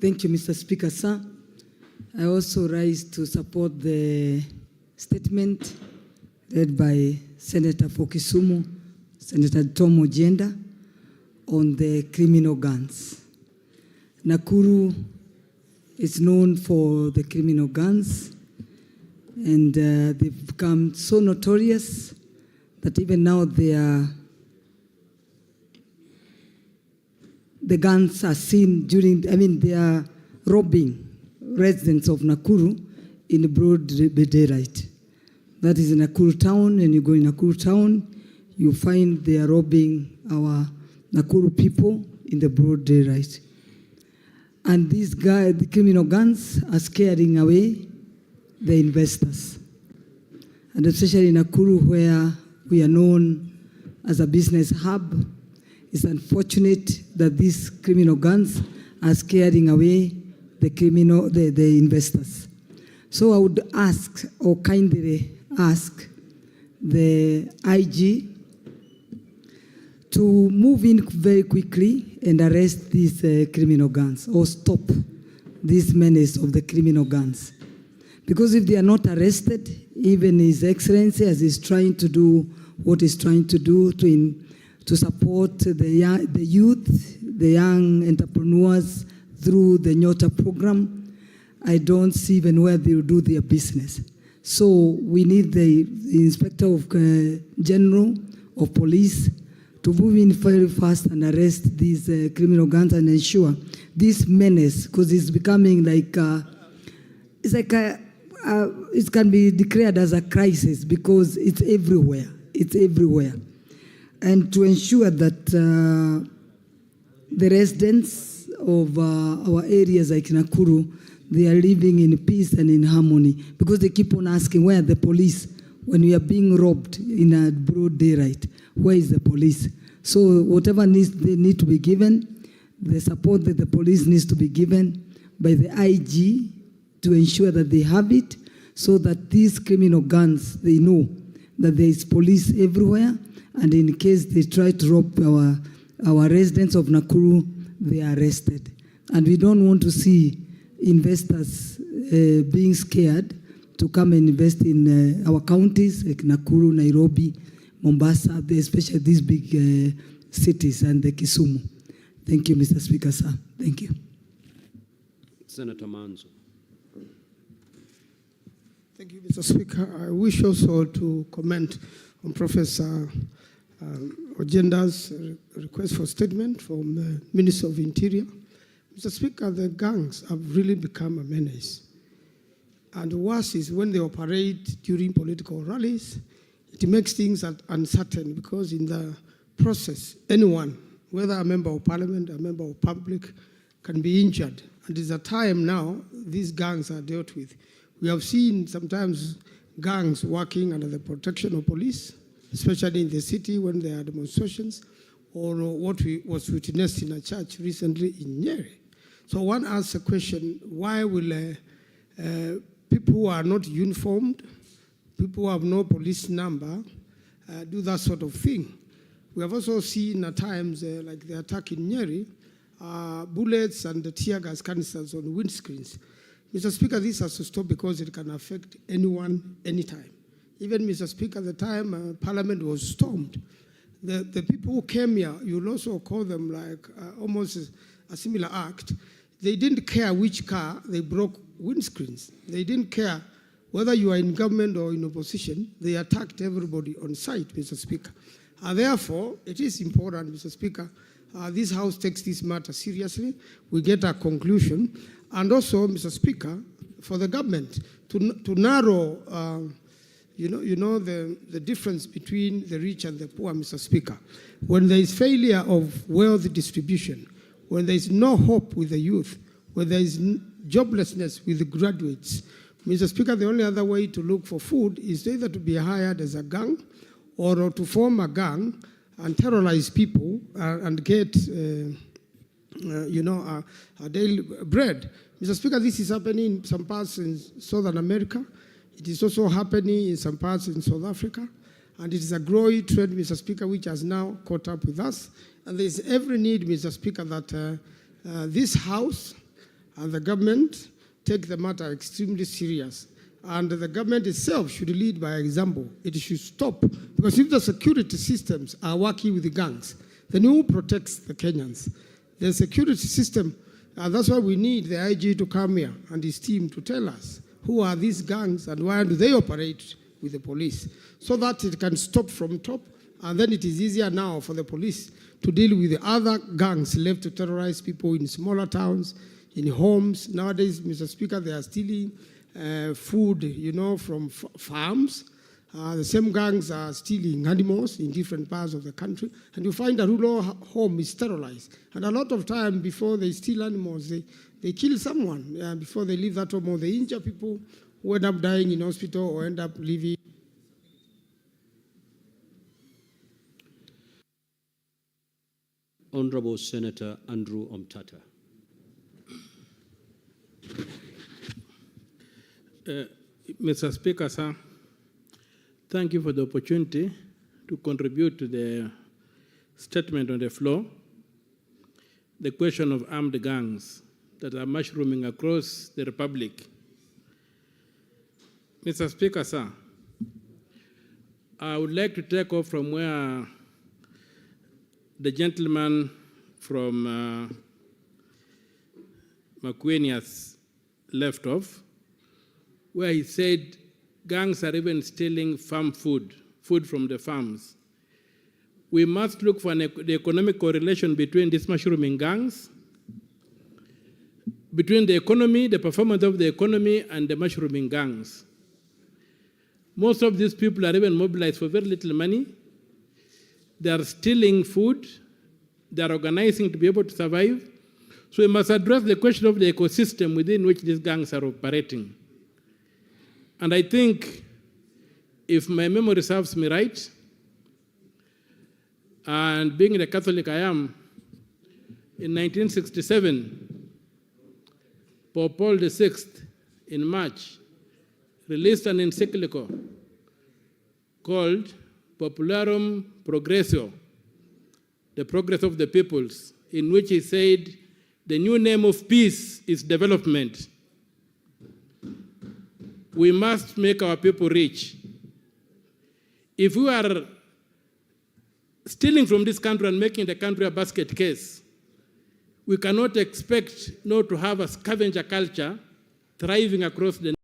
Thank you, Mr. Speaker, sir. I also rise to support the statement read by Senator for Kisumu, Senator Tom Ojenda, on the criminal guns. Nakuru is known for the criminal guns, and they've become so notorious that even now the guns are seen they are robbing residents of Nakuru in broad daylight. That is in Nakuru town, and you go in Nakuru town, you find they are robbing our Nakuru people in the broad daylight. And these guys, the criminal guns, are scaring away the investors. And especially in Nakuru, where we are known as a business hub, it's unfortunate that these criminal guns are scaring away the investors. So I would ask, or kindly ask, the IG to move in very quickly and arrest these criminal guns, or stop this menace of the criminal guns. Because if they are not arrested, even His Excellency, as he's trying to do what he's trying to do to support the youth, the young entrepreneurs through the Nyota program, I don't see even where they will do their business. So we need the Inspector of General of Police to move in very fast and arrest these criminal guns and ensure this menace, because it's becoming like, it can be declared as a crisis because it's everywhere. It's everywhere. And to ensure that the residents of our areas like Nakuru, they are living in peace and in harmony, because they keep on asking, where are the police? When we are being robbed in a broad daylight, where is the police? So whatever needs they need to be given, the support that the police needs to be given by the IG to ensure that they have it, so that these criminal guns, they know that there is police everywhere, and in case they try to rob our residents of Nakuru, they are arrested. And we don't want to see investors being scared to come and invest in our counties like Nakuru, Nairobi, Mombasa, especially these big cities, and the Kisumu. Thank you, Mr. Speaker, sir. Thank you. Senator Manzo. Thank you, Mr. Speaker. I wish also to comment on Professor Ojenda's request for statement from the Minister of Interior. Mr. Speaker, the gangs have really become a menace. And worse is when they operate during political rallies, it makes things uncertain, because in the process, anyone, whether a member of parliament, a member of public, can be injured. And it's a time now these gangs are dealt with. We have seen sometimes gangs working under the protection of police, especially in the city when there are demonstrations, or what was witnessed in a church recently in Nyeri. So one asks a question, why will people who are not uniformed, people who have no police number, do that sort of thing? We have also seen at times, like the attack in Nyeri, bullets and the tear gas canisters on windscreens. Mr. Speaker, this has to stop, because it can affect anyone, anytime. Even, Mr. Speaker, the time Parliament was stormed, the people who came here, you'll also call them like almost a similar act. They didn't care which car they broke windscreens. They didn't care whether you are in government or in opposition. They attacked everybody on site, Mr. Speaker. Therefore, it is important, Mr. Speaker, this House takes this matter seriously. We get a conclusion. And also, Mr. Speaker, for the government to narrow the difference between the rich and the poor, Mr. Speaker. When there is failure of wealth distribution, when there is no hope with the youth, when there is joblessness with the graduates, Mr. Speaker, the only other way to look for food is either to be hired as a gang, or to form a gang and terrorize people and get a daily bread. Mr. Speaker, this is happening in some parts in Southern America. It is also happening in some parts in South Africa. And it is a growing trend, Mr. Speaker, which has now caught up with us. And there is every need, Mr. Speaker, that this House and the government take the matter extremely serious. And the government itself should lead by example. It should stop, because if the security systems are working with the gangs, then who protects the Kenyans? The security system, that's why we need the IG to come here and his team to tell us who are these gangs and why do they operate with the police, so that it can stop from top, and then it is easier now for the police to deal with the other gangs left to terrorize people in smaller towns, in homes. Nowadays, Mr. Speaker, they are stealing food, from farms. The same gangs are stealing animals in different parts of the country, and you find a rural home is terrorized. And a lot of time before they steal animals, they kill someone before they leave that home, or they injure people who end up dying in hospital or end up living. Honorable Senator Andrew Omtata. Mr. Speaker, sir, thank you for the opportunity to contribute to the statement on the floor. The question of armed gangs that are mushrooming across the Republic. Mr. Speaker, sir, I would like to take off from where the gentleman from MYKE has left off, where he said gangs are even stealing farm food from the farms. We must look for the economic correlation between these mushrooming gangs, between the economy, the performance of the economy, and the mushrooming gangs. Most of these people are even mobilized for very little money. They are stealing food. They are organizing to be able to survive. So we must address the question of the ecosystem within which these gangs are operating. And I think, if my memory serves me right, and being the Catholic I am, in 1967, Pope Paul VI, in March, released an encyclical called Popularum Progressio, the progress of the peoples, in which he said, the new name of peace is development. We must make our people rich. If we are stealing from this country and making the country a basket case, we cannot expect not to have a scavenger culture thriving across the